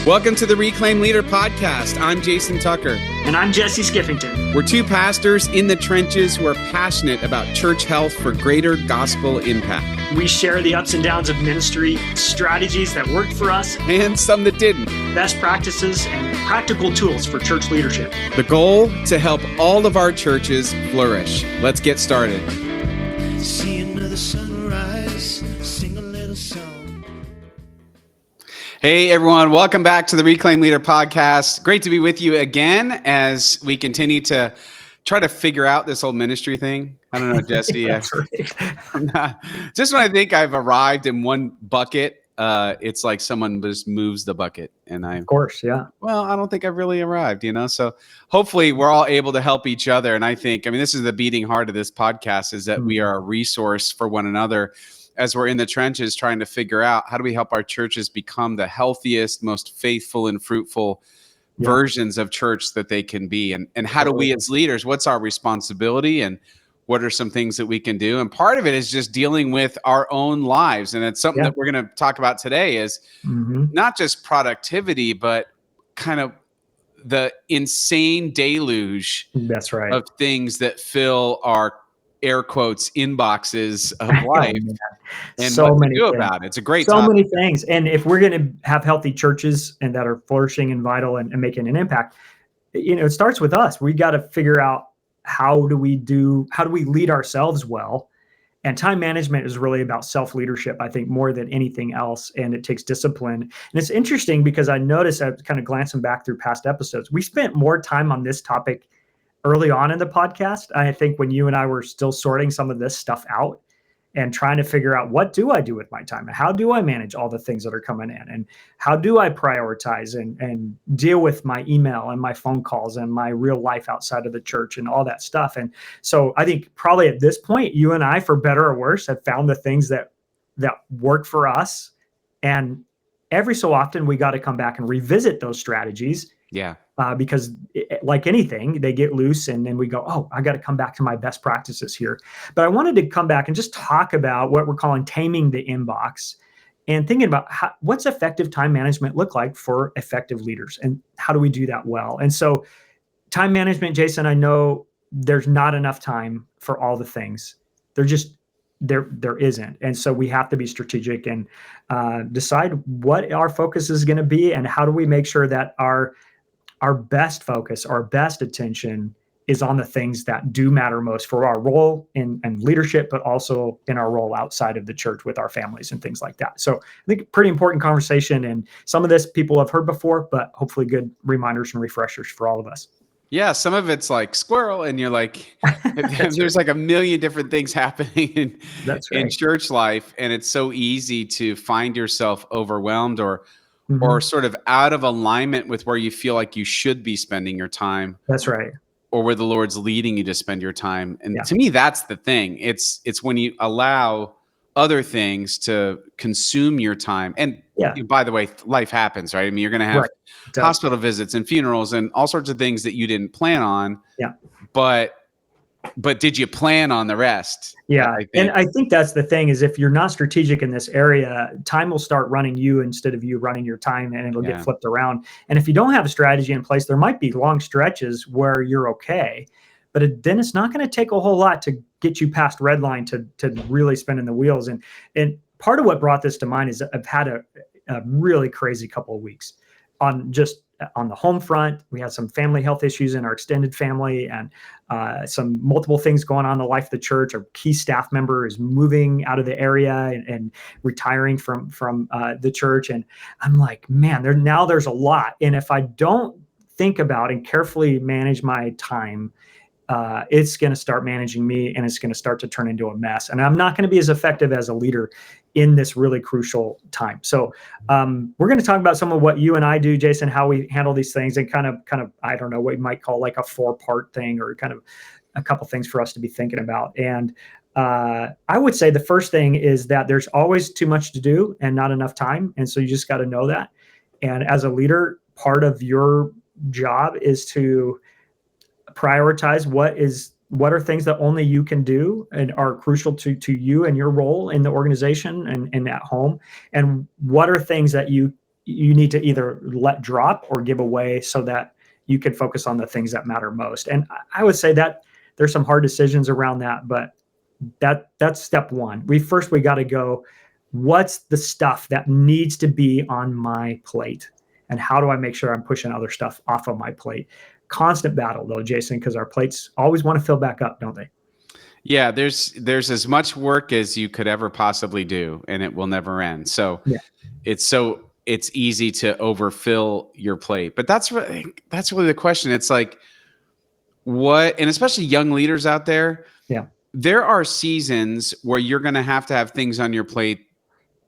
Welcome to the Reclaim Leader podcast. I'm Jason Tucker. And I'm Jesse Skiffington. We're two pastors in the trenches who are passionate about church health for greater gospel impact. We share the ups and downs of ministry, strategies that worked for us, and some that didn't. Best practices and practical tools for church leadership. The goal, to help all of our churches flourish. Let's get started. See another sunrise, sing a little song. Hey everyone, welcome back to the Reclaim Leader podcast. Great to be with you again as we continue to try to figure out this whole ministry thing. I don't know, Jesse. That's right. Just when I think I've arrived in one bucket, it's like someone just moves the bucket, and Of course, yeah. well, I don't think I've really arrived, So hopefully we're all able to help each other. And I think, this is the beating heart of this podcast, is that we are a resource for one another as we're in the trenches trying to figure out how do we help our churches become the healthiest, most faithful and fruitful versions of church that they can be. And how do we as leaders, what's our responsibility, and what are some things that we can do? And part of it is just dealing with our own lives. And it's something that we're going to talk about today is not just productivity, but kind of the insane deluge That's right. of things that fill our air quotes inboxes of life, and so what many to do things. about it. It's a great So topic. many things. And if we're going to have healthy churches and that are flourishing and vital and making an impact, it starts with us. We got to figure out how do we lead ourselves well. And time management is really about self-leadership, I think, more than anything else. And it takes discipline. And it's interesting because I noticed, I was kind of glancing back through past episodes, we spent more time on this topic early on in the podcast. I think when you and I were still sorting some of this stuff out and trying to figure out, what do I do with my time? And how do I manage all the things that are coming in? And how do I prioritize and deal with my email and my phone calls and my real life outside of the church and all that stuff? And so I think probably at this point, you and I, for better or worse, have found the things that work for us. And every so often we got to come back and revisit those strategies. Because like anything, they get loose and then we go, oh, I got to come back to my best practices here. But I wanted to come back and just talk about what we're calling taming the inbox and thinking about what's effective time management look like for effective leaders, and how do we do that well? And so time management, Jason, I know there's not enough time for all the things. There isn't. And so we have to be strategic and decide what our focus is going to be, and how do we make sure that our best focus, our best attention is on the things that do matter most for our role in leadership, but also in our role outside of the church with our families and things like that. So I think pretty important conversation, and some of this people have heard before, but hopefully good reminders and refreshers for all of us. Yeah, some of it's like squirrel, and you're like, there's like a million different things happening in church life, and it's so easy to find yourself overwhelmed or sort of out of alignment with where you feel like you should be spending your time. That's right. Or where the Lord's leading you to spend your time. And to me, that's the thing. It's when you allow other things to consume your time. And by the way, life happens, right? You're going to have hospital visits and funerals and all sorts of things that you didn't plan on. Yeah. But did you plan on the rest? Yeah. And I think that's the thing, is if you're not strategic in this area, time will start running you instead of you running your time, and it'll get flipped around. And if you don't have a strategy in place, there might be long stretches where you're okay, but then it's not going to take a whole lot to get you past red line to really spinning the wheels. And part of what brought this to mind is I've had a really crazy couple of weeks on the home front. We had some family health issues in our extended family, and some multiple things going on in the life of the church. Our key staff member is moving out of the area and retiring from the church. And I'm like, man, there's a lot. And if I don't think about and carefully manage my time, it's going to start managing me, and it's going to start to turn into a mess. And I'm not going to be as effective as a leader in this really crucial time. So we're going to talk about some of what you and I do, Jason, how we handle these things, and kind of, I don't know, what you might call like a 4-part thing, or kind of a couple things for us to be thinking about. And I would say the first thing is that there's always too much to do and not enough time. And so you just got to know that. And as a leader, part of your job is to prioritize what are things that only you can do and are crucial to you and your role in the organization and at home, and what are things that you you need to either let drop or give away so that you can focus on the things that matter most. And I would say that there's some hard decisions around that, but that's step one. We got to go, what's the stuff that needs to be on my plate? And how do I make sure I'm pushing other stuff off of my plate? Constant battle though, Jason, because our plates always want to fill back up, don't they? Yeah, there's as much work as you could ever possibly do, and it will never end. So Yeah. it's easy to overfill your plate. But that's really the question. It's like, what, and especially young leaders out there, Yeah. there are seasons where you're going to have things on your plate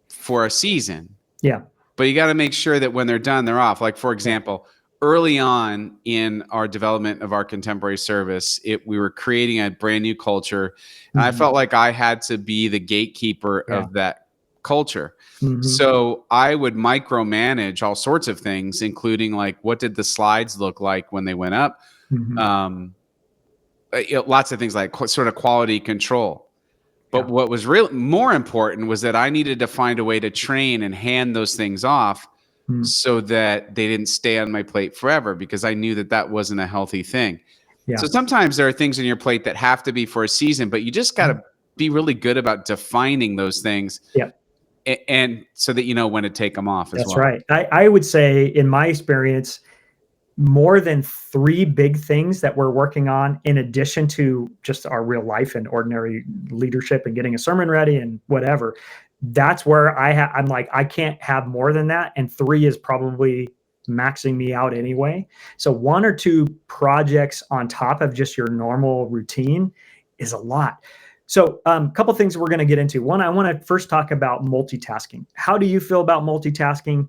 for a season. Yeah. But you got to make sure that when they're done, they're off. Like, for example, early on in our development of our contemporary service, we were creating a brand new culture. And I felt like I had to be the gatekeeper of that culture. So I would micromanage all sorts of things, including like, what did the slides look like when they went up? Lots of things like sort of quality control. But what was really more important was that I needed to find a way to train and hand those things off so that they didn't stay on my plate forever, because I knew that wasn't a healthy thing. So sometimes there are things on your plate that have to be for a season, but you just got to be really good about defining those things. And so that you know when to take them off as well. That's right. I would say, in my experience, more than 3 big things that we're working on, in addition to just our real life and ordinary leadership and getting a sermon ready and whatever, that's where I'm like, I can't have more than that. And 3 is probably maxing me out anyway. So 1 or 2 projects on top of just your normal routine is a lot. So a couple things we're going to get into. One, I want to first talk about multitasking. How do you feel about multitasking?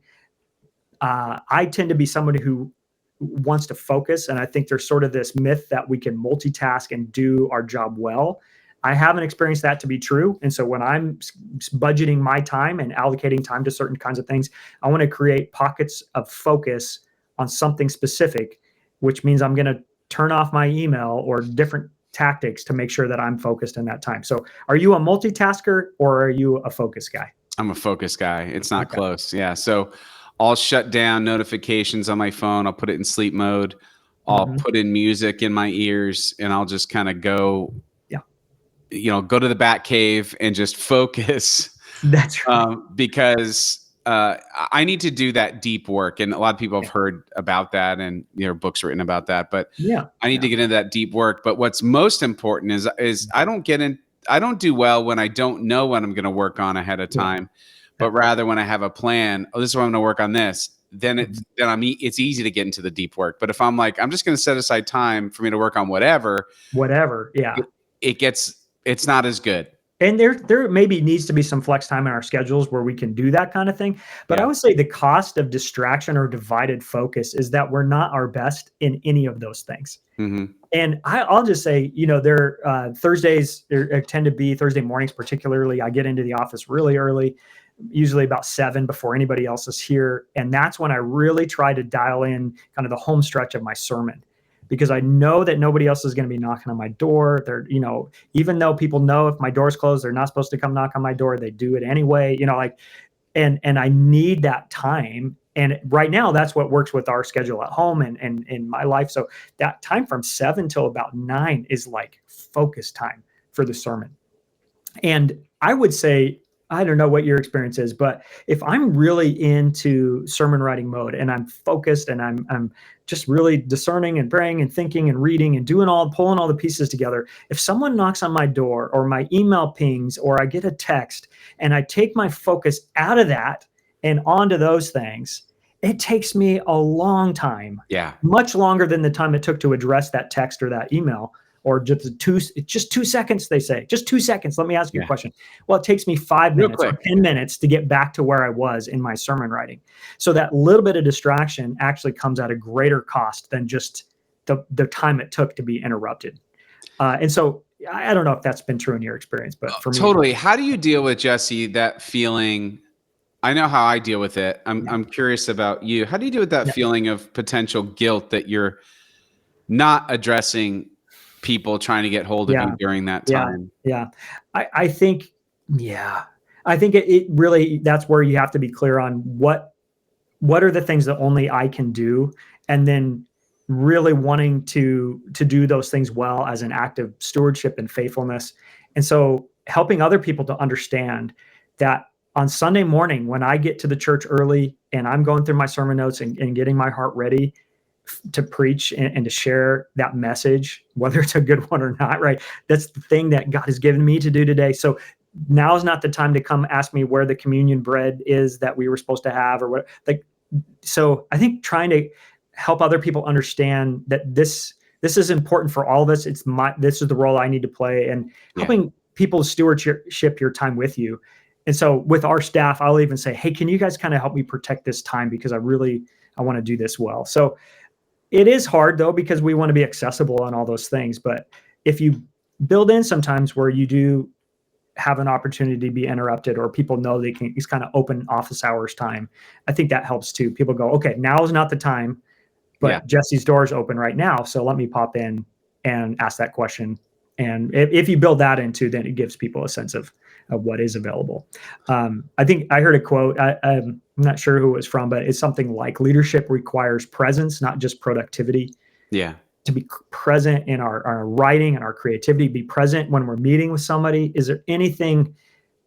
I tend to be somebody who wants to focus, and I think there's sort of this myth that we can multitask and do our job well. I haven't experienced that to be true. And so when I'm budgeting my time and allocating time to certain kinds of things, I want to create pockets of focus on something specific, which means I'm going to turn off my email or different tactics to make sure that I'm focused in that time. So are you a multitasker or are you a focus guy? I'm a focus guy. It's not close. Yeah. So I'll shut down notifications on my phone. I'll put it in sleep mode. I'll put in music in my ears, and I'll just kind of go, go to the bat cave and just focus. That's right. Because I need to do that deep work. And a lot of people have heard about that, and books written about that, but I need to get into that deep work. But what's most important is I don't do well when I don't know what I'm going to work on ahead of time, but rather when I have a plan, this is what I'm going to work on this, then it's easy to get into the deep work. But if I'm like, I'm just going to set aside time for me to work on whatever. Yeah. It's not as good. And there maybe needs to be some flex time in our schedules where we can do that kind of thing. But I would say the cost of distraction or divided focus is that we're not our best in any of those things. And I'll just say, Thursdays tend to be Thursday mornings, particularly. I get into the office really early, usually about 7 before anybody else is here. And that's when I really try to dial in kind of the home stretch of my sermon, because I know that nobody else is going to be knocking on my door. They're, even though people know if my door's closed, they're not supposed to come knock on my door. They do it anyway, and I need that time. And right now that's what works with our schedule at home and in my life. So that time from 7 till about 9 is like focus time for the sermon. And I would say, I don't know what your experience is, but if I'm really into sermon writing mode and I'm focused and I'm just really discerning and praying and thinking and reading and pulling all the pieces together, if someone knocks on my door or my email pings or I get a text and I take my focus out of that and onto those things, it takes me a long time. Yeah. Much longer than the time it took to address that text or that email. Or just 2 seconds, they say. Just 2 seconds. Let me ask you a question. Well, it takes me 5 minutes or 10 minutes to get back to where I was in my sermon writing. So that little bit of distraction actually comes at a greater cost than just the time it took to be interrupted. And so I don't know if that's been true in your experience, but for me. Totally. How do you deal with, Jesse, that feeling? I know how I deal with it. I'm curious about you. How do you deal with that feeling of potential guilt that you're not addressing people trying to get hold of you during that time? I think it really, that's where you have to be clear on what what are the things that only I can do, and then really wanting to do those things well as an act of stewardship and faithfulness. And so helping other people to understand that on Sunday morning, when I get to the church early and I'm going through my sermon notes and getting my heart ready to preach and to share that message, whether it's a good one or not, right? That's the thing that God has given me to do today. So now is not the time to come ask me where the communion bread is that we were supposed to have or what. Like, so I think trying to help other people understand that this is important for all of us. This is the role I need to play, and helping people stewardship your time with you. And so with our staff, I'll even say, hey, can you guys kind of help me protect this time, because I want to do this well. So it is hard though, because we want to be accessible on all those things. But if you build in sometimes where you do have an opportunity to be interrupted, or people know they can, it's kind of open office hours time, I think that helps too. People go, okay, now is not the time, but Jesse's door is open right now, so let me pop in and ask that question. And if you build that into, then it gives people a sense of what is available. I think I heard a quote, I'm not sure who it was from, but it's something like, leadership requires presence, not just productivity. Yeah. To be present in our writing and our creativity, be present when we're meeting with somebody. Is there anything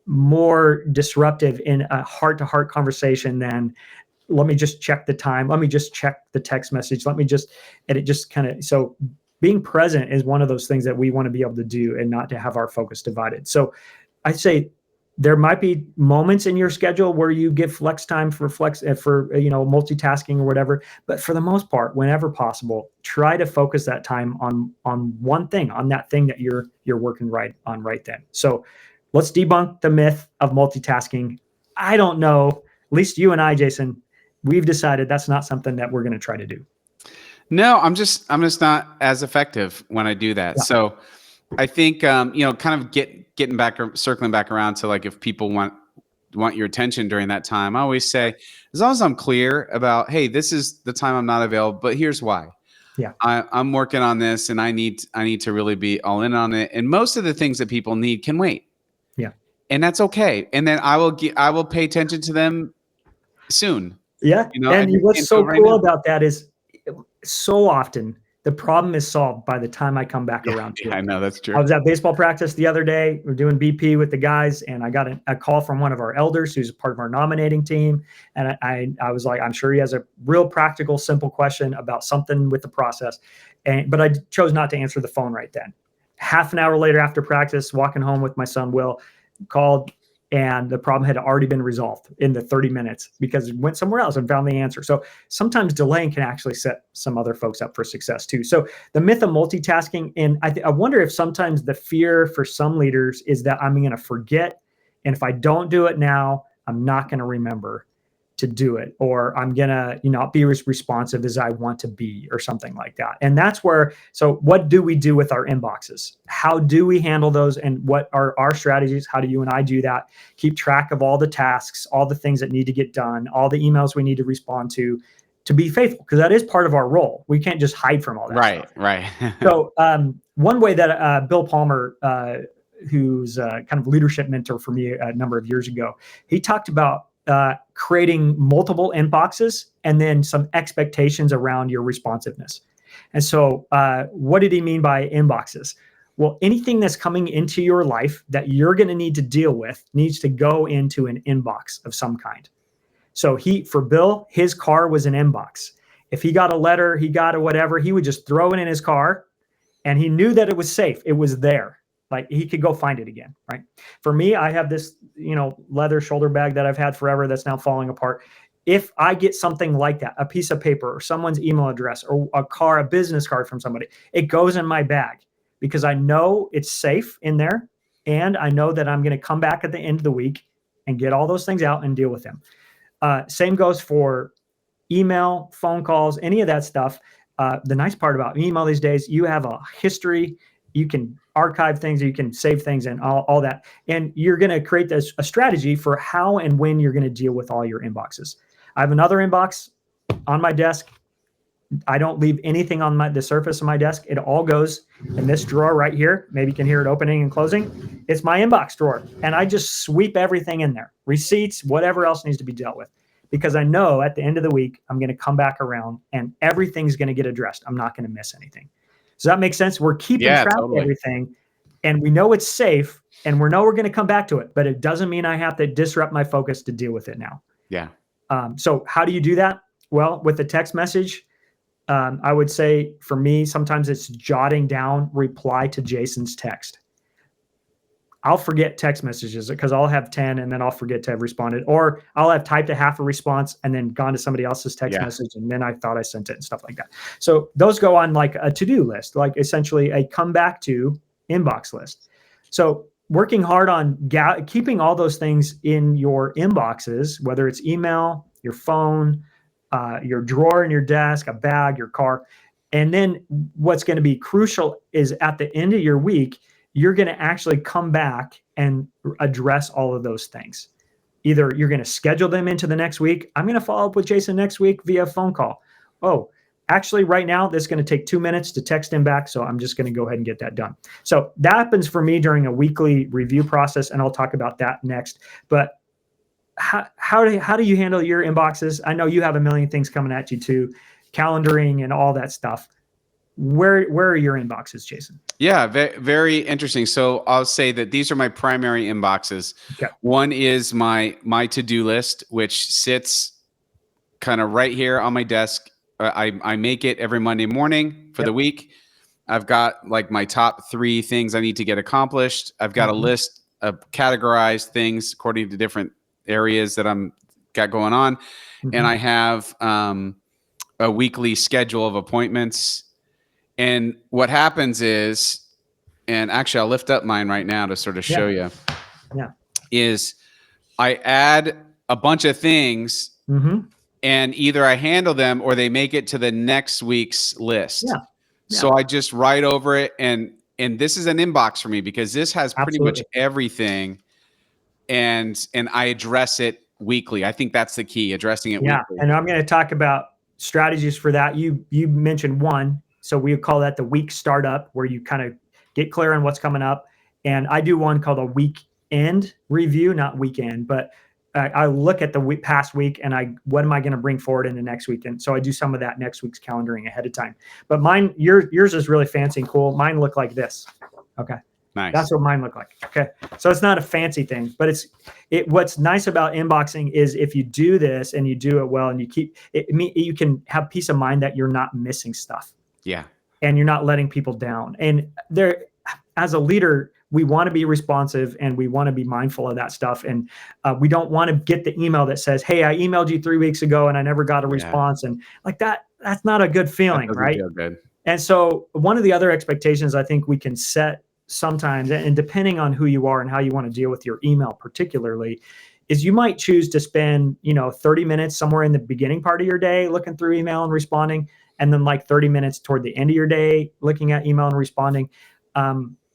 more disruptive in a heart-to-heart conversation than, let me just check the time, let me just check the text message, and it just kind of, so being present is one of those things that we want to be able to do, and not to have our focus divided. So I say there might be moments in your schedule where you give flex time for multitasking or whatever, but for the most part, whenever possible, try to focus that time on one thing, on that thing that you're working right then. So let's debunk the myth of multitasking. I don't know, at least you and I, Jason, we've decided that's not something that we're going to try to do. No, I'm just not as effective when I do that. Yeah. So I think, kind of circling back around to, like, if people want your attention during that time, I always say, as long as I'm clear about, hey, this is the time I'm not available, but here's why. Yeah. I'm working on this, and I need to really be all in on it. And most of the things that people need can wait. Yeah. And that's okay. And then I will pay attention to them soon. Yeah. And what's so cool about that is, so often the problem is solved by the time I come back around to it. I know, that's true. I was at baseball practice the other day. We're doing BP with the guys, and I got a call from one of our elders who's a part of our nominating team. And I was like, I'm sure he has a real practical, simple question about something with the process. But I chose not to answer the phone right then. Half an hour later after practice, walking home with my son, Will, called, and the problem had already been resolved in the 30 minutes because it went somewhere else and found the answer. So sometimes delaying can actually set some other folks up for success too. So the myth of multitasking, and I wonder if sometimes the fear for some leaders is that I'm going to forget, and if I don't do it now, I'm not going to remember to do it, or I'm going to not be as responsive as I want to be, or something like that. And that's where, so what do we do with our inboxes? How do we handle those, and what are our strategies? How do you and I do that? Keep track of all the tasks, all the things that need to get done, all the emails we need to respond to be faithful, because that is part of our role. We can't just hide from all that stuff. Right. So one way that Bill Palmer, who's kind of leadership mentor for me a number of years ago, he talked about creating multiple inboxes and then some expectations around your responsiveness. And so what did he mean by inboxes? Well, anything that's coming into your life that you're going to need to deal with needs to go into an inbox of some kind. So for Bill, his car was an inbox. If he got a letter, he got a whatever, he would just throw it in his car, and he knew that it was safe. It was there. Like, he could go find it again, right? For me, I have this, leather shoulder bag that I've had forever that's now falling apart. If I get something like that, a piece of paper or someone's email address or a business card from somebody, it goes in my bag because I know it's safe in there. And I know that I'm going to come back at the end of the week and get all those things out and deal with them. Same goes for email, phone calls, any of that stuff. The nice part about email these days, you have a history. You can archive things, you can save things, and all that. And you're going to create a strategy for how and when you're going to deal with all your inboxes. I have another inbox on my desk. I don't leave anything on the surface of my desk. It all goes in this drawer right here. Maybe you can hear it opening and closing. It's my inbox drawer. And I just sweep everything in there. Receipts, whatever else needs to be dealt with. because I know at the end of the week, I'm going to come back around and everything's going to get addressed. I'm not going to miss anything. Does that make sense? We're keeping track of everything, and we know it's safe, and we know we're going to come back to it, but it doesn't mean I have to disrupt my focus to deal with it now. Yeah. So how do you do that? Well, with a text message, I would say for me, sometimes it's jotting down reply to Jason's text. I'll forget text messages because I'll have 10 and then I'll forget to have responded, or I'll have typed a half a response and then gone to somebody else's text message and then I thought I sent it and stuff like that. So those go on like a to-do list, like essentially a come back to inbox list. So working hard on keeping all those things in your inboxes, whether it's email, your phone, your drawer in your desk, a bag, your car. And then what's going to be crucial is at the end of your week, you're going to actually come back and address all of those things. Either you're going to schedule them into the next week. I'm going to follow up with Jason next week via phone call. Oh, actually right now, this is going to take 2 minutes to text him back. So I'm just going to go ahead and get that done. So that happens for me during a weekly review process. And I'll talk about that next. But how do you handle your inboxes? I know you have a million things coming at you too, calendaring and all that stuff. Where are your inboxes, Jason? Yeah, very interesting. So I'll say that these are my primary inboxes. Okay. One is my to-do list, which sits kind of right here on my desk. I make it every Monday morning for the week. I've got like my top 3 things I need to get accomplished. I've got a list of categorized things according to different areas that I'm got going on. And I have a weekly schedule of appointments. And what happens is, and actually I'll lift up mine right now to sort of show you, is I add a bunch of things and either I handle them or they make it to the next week's list. So I just write over it. And this is an inbox for me because this has pretty much everything. And I address it weekly. I think that's the key, addressing it weekly. And I'm going to talk about strategies for that. You mentioned one. So we call that the week startup, where you kind of get clear on what's coming up. And I do one called a weekend review, not weekend, but I look at the past week and what am I going to bring forward in the next week? And so I do some of that next week's calendaring ahead of time. But yours is really fancy and cool. Mine look like this. Okay. Nice. That's what mine look like. Okay. So it's not a fancy thing, but what's nice about inboxing is if you do this and you do it well and you keep it, you can have peace of mind that you're not missing stuff. Yeah. And you're not letting people down. And as a leader, we want to be responsive and we want to be mindful of that stuff. And we don't want to get the email that says, hey, I emailed you 3 weeks ago and I never got a response. And like that's not a good feeling, right? Feel good. And so one of the other expectations I think we can set sometimes, and depending on who you are and how you want to deal with your email particularly, is you might choose to spend, 30 minutes somewhere in the beginning part of your day looking through email and responding, and then like 30 minutes toward the end of your day looking at email and responding.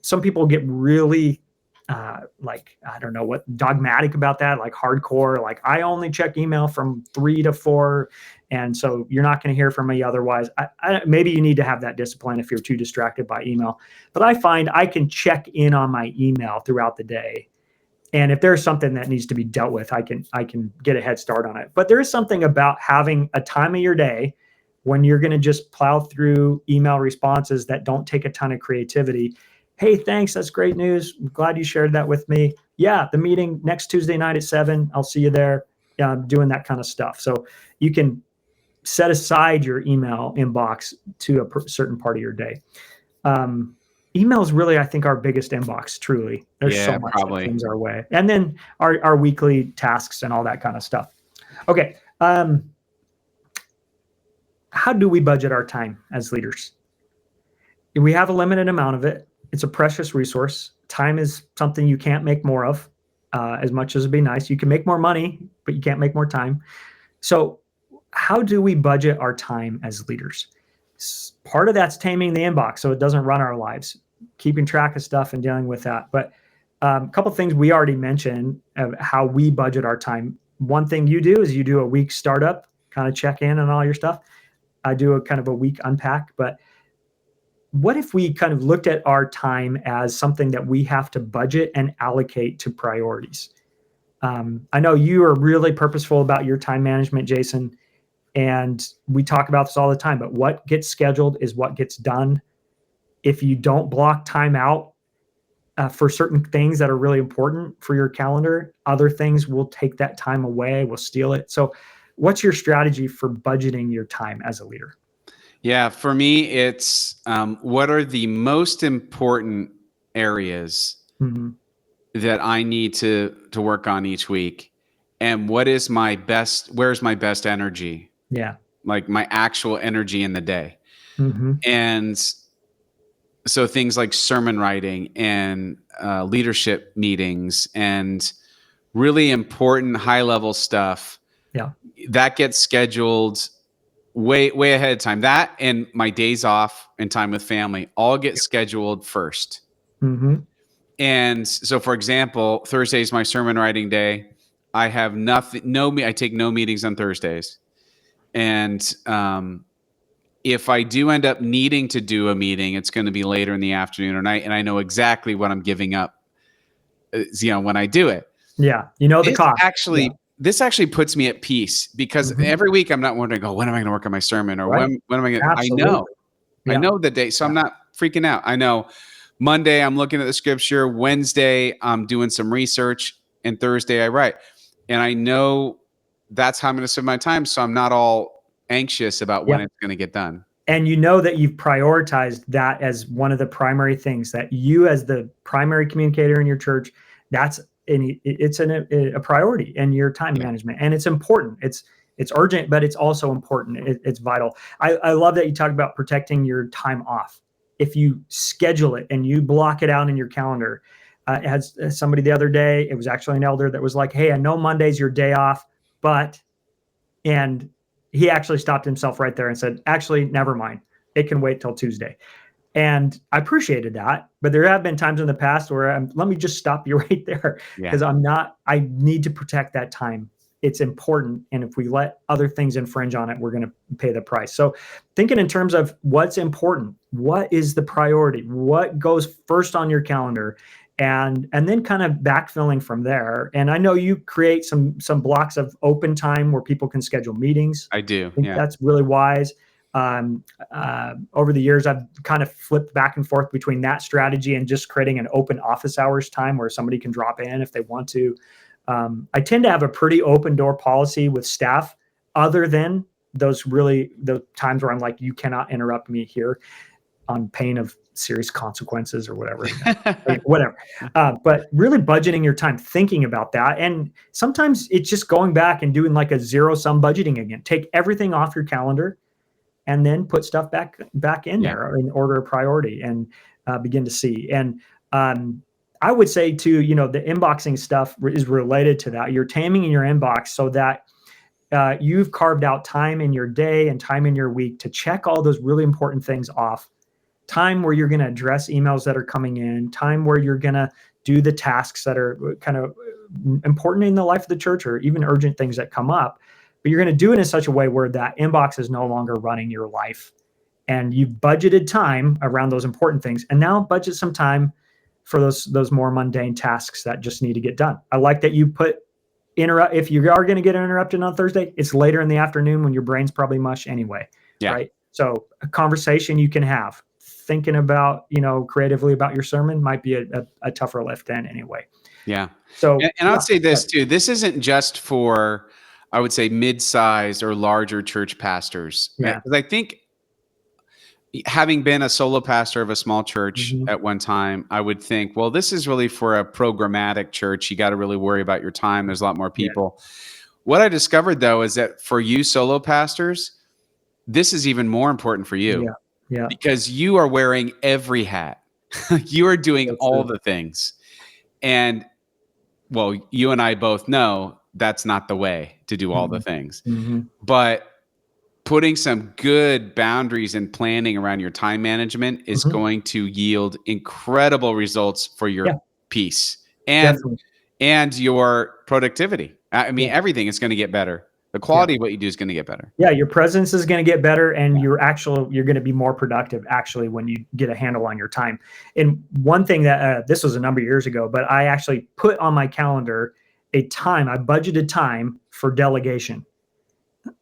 Some people get really dogmatic about that, like hardcore, like I only check email from 3 to 4. And so you're not going to hear from me otherwise. Maybe you need to have that discipline if you're too distracted by email. But I find I can check in on my email throughout the day. And if there's something that needs to be dealt with, I can get a head start on it. But there is something about having a time of your day when you're going to just plow through email responses that don't take a ton of creativity. Hey, thanks. That's great news. I'm glad you shared that with me. Yeah, the meeting next Tuesday night at 7. I'll see you there. Doing that kind of stuff. So you can set aside your email inbox to a certain part of your day. Email is really, I think, our biggest inbox, truly. There's so much that comes our way. And then our weekly tasks and all that kind of stuff. Okay. How do we budget our time as leaders? We have a limited amount of it. It's a precious resource. Time is something you can't make more of, as much as it'd be nice. You can make more money, but you can't make more time. So how do we budget our time as leaders? Part of that's taming the inbox so it doesn't run our lives, keeping track of stuff and dealing with that. But a couple of things we already mentioned of how we budget our time. One thing you do is you do a week startup, kind of check in on all your stuff. I do a kind of a week unpack. But what if we kind of looked at our time as something that we have to budget and allocate to priorities? I know you are really purposeful about your time management, Jason, and we talk about this all the time, but what gets scheduled is what gets done. If you don't block time out for certain things that are really important for your calendar, other things will take that time away, will steal it. So what's your strategy for budgeting your time as a leader? Yeah, for me, it's what are the most important areas Mm-hmm. that I need to work on each week, and where's my best energy, Yeah. like my actual energy in the day. Mm-hmm. And so things like sermon writing and leadership meetings and really important high level stuff Yeah. that gets scheduled way ahead of time. That and my days off and time with family all get scheduled first. Mm-hmm. And so, for example, Thursday is my sermon writing day. I have I take no meetings on Thursdays. And if I do end up needing to do a meeting, it's going to be later in the afternoon or night. And I know exactly what I'm giving up, when I do it. Yeah. You know the This cost. actually, Yeah. this actually puts me at peace because Mhm. every week I'm not wondering, when am I going to work on my sermon or Right. when am I going to, Absolutely. I Yeah. know the day. So I'm not freaking out. I know Monday I'm looking at the scripture. Wednesday I'm doing some research, and Thursday I write. And I know that's how I'm going to spend my time. So I'm not all anxious about when Yeah. it's going to get done. And you know that you've prioritized that as one of the primary things that you, as the primary communicator in your church, it's a priority in your time management, and it's important. It's urgent, but it's also important. It's vital. I love that you talk about protecting your time off. If you schedule it and you block it out in your calendar, as somebody the other day, it was actually an elder that was like, "Hey, I know Monday's your day off, but," and he actually stopped himself right there and said, "Actually, never mind. It can wait till Tuesday." And I appreciated that. But there have been times in the past where let me just stop you right there, Yeah. because I need to protect that time. It's important. And if we let other things infringe on it, we're going to pay the price. So thinking in terms of what's important, what is the priority, what goes first on your calendar, and then kind of backfilling from there. And I know you create some blocks of open time where people can schedule meetings. I do. I think Yeah. that's really wise. Over the years, I've kind of flipped back and forth between that strategy and just creating an open office hours time where somebody can drop in if they want to. I tend to have a pretty open door policy with staff, other than the times where I'm like, you cannot interrupt me here, on pain of serious consequences or whatever. Whatever. But really budgeting your time, thinking about that. And sometimes it's just going back and doing like a zero-sum budgeting again. Take everything off your calendar and then put stuff back in there in order of priority, and begin to see. And I would say too, the inboxing stuff is related to that. You're taming in your inbox so that you've carved out time in your day and time in your week to check all those really important things off. Time where you're going to address emails that are coming in, time where you're going to do the tasks that are kind of important in the life of the church, or even urgent things that come up. But you're going to do it in such a way where that inbox is no longer running your life. And you've budgeted time around those important things. And now budget some time for those more mundane tasks that just need to get done. I like that you put if you are going to get interrupted on Thursday, it's later in the afternoon when your brain's probably mush anyway. Yeah. Right. So a conversation you can have, thinking about, creatively about your sermon, might be a tougher lift then anyway. Yeah. So, and I'll say this too. This isn't just for, I would say, mid-sized or larger church pastors. Yeah. Because I think, having been a solo pastor of a small church Mhm. at one time, I would think, well, this is really for a programmatic church. You got to really worry about your time. There's a lot more people. What I discovered, though, is that for you solo pastors, this is even more important for you. Yeah. Because you are wearing every hat. You are doing That's all true. the things. And, well, you and I both know that's not the way to do all the things. Mm-hmm. But putting some good boundaries and planning around your time management is going to yield incredible results for your peace and your productivity. I mean, everything is going to get better. The quality of what you do is going to get better. Yeah, your presence is going to get better, and you're going to be more productive actually when you get a handle on your time. And one thing that this was a number of years ago, but I actually put on my calendar I budgeted time for delegation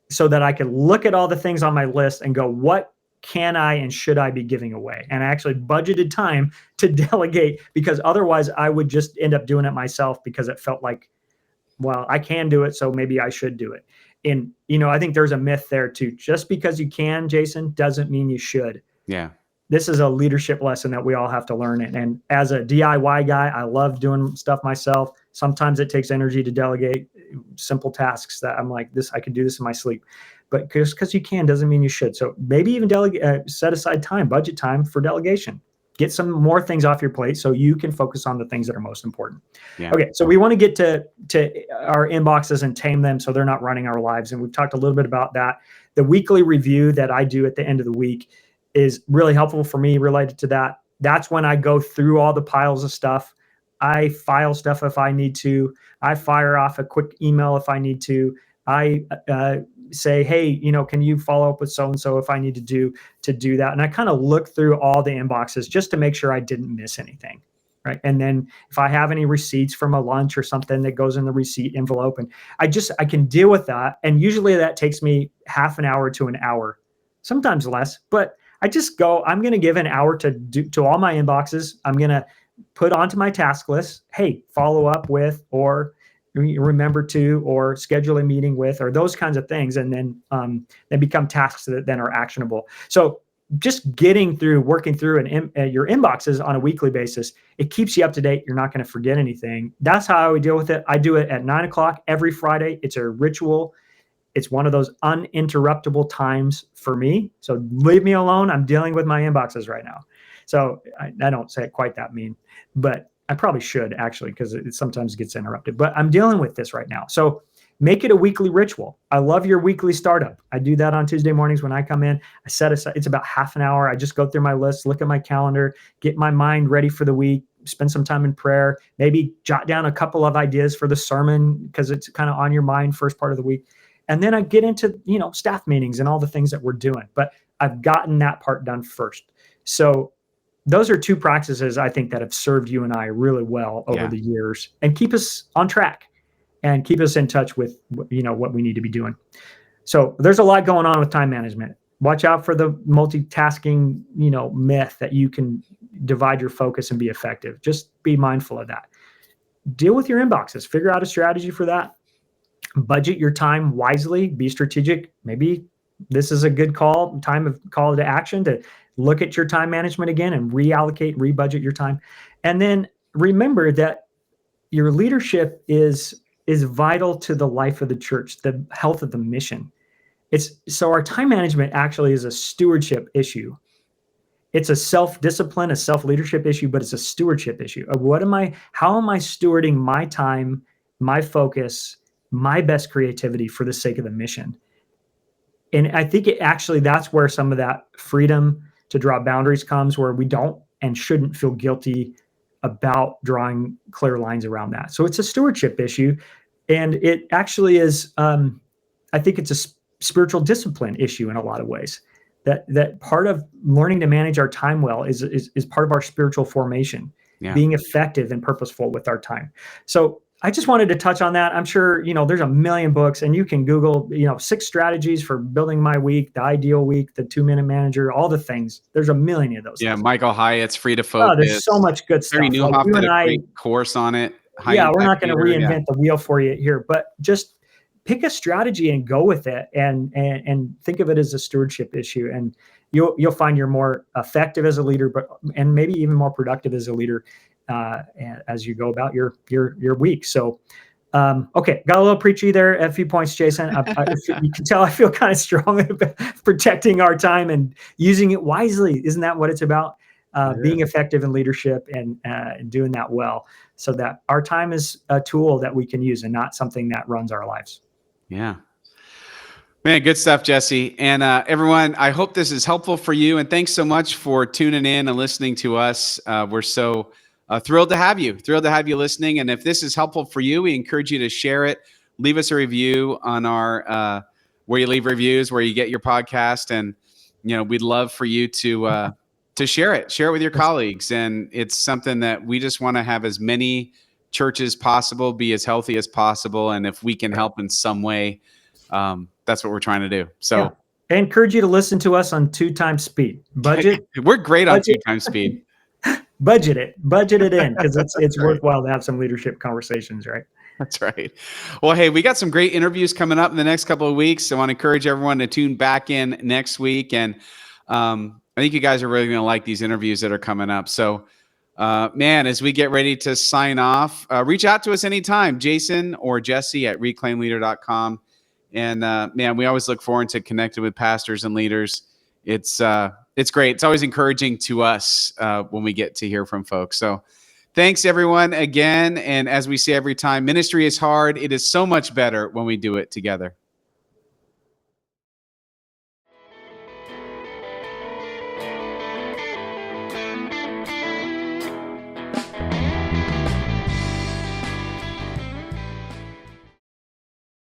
so that I could look at all the things on my list and go, what can I and should I be giving away? And I actually budgeted time to delegate, because otherwise I would just end up doing it myself, because it felt like, well, I can do it, so maybe I should do it. And, I think there's a myth there too. Just because you can, Jason, doesn't mean you should. Yeah. This is a leadership lesson that we all have to learn. And as a DIY guy, I love doing stuff myself. Sometimes it takes energy to delegate simple tasks that I'm like, I could do this in my sleep. But just because you can doesn't mean you should. So maybe even set aside time, budget time for delegation. Get some more things off your plate so you can focus on the things that are most important. Yeah. Okay, so we want to get to our inboxes and tame them so they're not running our lives. And we've talked a little bit about that. The weekly review that I do at the end of the week is really helpful for me related to that. That's when I go through all the piles of stuff. I file stuff if I need to. I fire off a quick email if I need to. I say, hey, can you follow up with so-and-so if I need to do that? And I kind of look through all the inboxes just to make sure I didn't miss anything. Right. And then if I have any receipts from a lunch or something that goes in the receipt envelope, and I can deal with that. And usually that takes me half an hour to an hour, sometimes less, but I just go, I'm going to give an hour to all my inboxes. I'm going to put onto my task list, hey, follow up with, or remember to, or schedule a meeting with, or those kinds of things. And then they become tasks that then are actionable. So just working through your inboxes on a weekly basis, it keeps you up to date. You're not going to forget anything. That's how I would deal with it. I do it at 9:00 every Friday. It's a ritual. It's one of those uninterruptible times for me. So leave me alone. I'm dealing with my inboxes right now. So I don't say it quite that mean, but I probably should actually, because it sometimes gets interrupted. But I'm dealing with this right now. So make it a weekly ritual. I love your weekly startup. I do that on Tuesday mornings when I come in. I set aside, it's about half an hour. I just go through my list, look at my calendar, get my mind ready for the week, spend some time in prayer, maybe jot down a couple of ideas for the sermon because it's kind of on your mind first part of the week. And then I get into, staff meetings and all the things that we're doing. But I've gotten that part done first. So those are two practices I think that have served you and I really well over the years and keep us on track and keep us in touch with, what we need to be doing. So there's a lot going on with time management. Watch out for the multitasking, myth that you can divide your focus and be effective. Just be mindful of that. Deal with your inboxes. Figure out a strategy for that. Budget your time wisely. Be strategic. Maybe this is a good call to action to look at your time management again and rebudget your time. And then remember that your leadership is vital to the life of the church, the health of the mission. So our time management actually is a stewardship issue. It's a self-discipline, a self-leadership issue, but it's a stewardship issue of how am I stewarding my time, my focus, my best creativity for the sake of the mission. And I think that's where some of that freedom to draw boundaries comes, where we don't and shouldn't feel guilty about drawing clear lines around that. So it's a stewardship issue. And it actually is, I think it's a spiritual discipline issue in a lot of ways. That part of learning to manage our time well is part of our spiritual formation, being effective and purposeful with our time. So I just wanted to touch on that. I'm sure, there's a million books, and you can Google, 6 strategies for building my week, the ideal week, the 2-minute manager, all the things. There's a million of those. Yeah. things. Michael Hyatt's Free to Focus. Oh, there's so much good stuff. Terry Newhoff did a great course on it. We're not going to reinvent the wheel for you here, but just pick a strategy and go with it, and think of it as a stewardship issue. And you'll find you're more effective as a leader, and maybe even more productive as a leader as you go about your week. So, okay, got a little preachy there. A few points, Jason. You can tell I feel kind of strong about protecting our time and using it wisely. Isn't that what it's about? Being effective in leadership and doing that well, so that our time is a tool that we can use and not something that runs our lives. Yeah. Man, good stuff, Jesse. And everyone, I hope this is helpful for you. And thanks so much for tuning in and listening to us. We're so thrilled to have you listening. And if this is helpful for you, we encourage you to share it. Leave us a review on our where you leave reviews, where you get your podcast. And, we'd love for you to share it with your colleagues. And it's something that we just want to have as many churches possible be as healthy as possible. And if we can help in some way, that's what we're trying to do. So yeah. I encourage you to listen to us on 2 times speed. Budget. we're great on Budget. 2 times speed. Budget it in, because it's worthwhile to have some leadership conversations, right? That's right. Well, hey, we got some great interviews coming up in the next couple of weeks. So I want to encourage everyone to tune back in next week. And I think you guys are really going to like these interviews that are coming up. So, man, as we get ready to sign off, reach out to us anytime, Jason or Jesse at reclaimleader.com. And man, we always look forward to connecting with pastors and leaders. It's great. It's always encouraging to us when we get to hear from folks. So thanks, everyone, again. And as we say every time, ministry is hard. It is so much better when we do it together.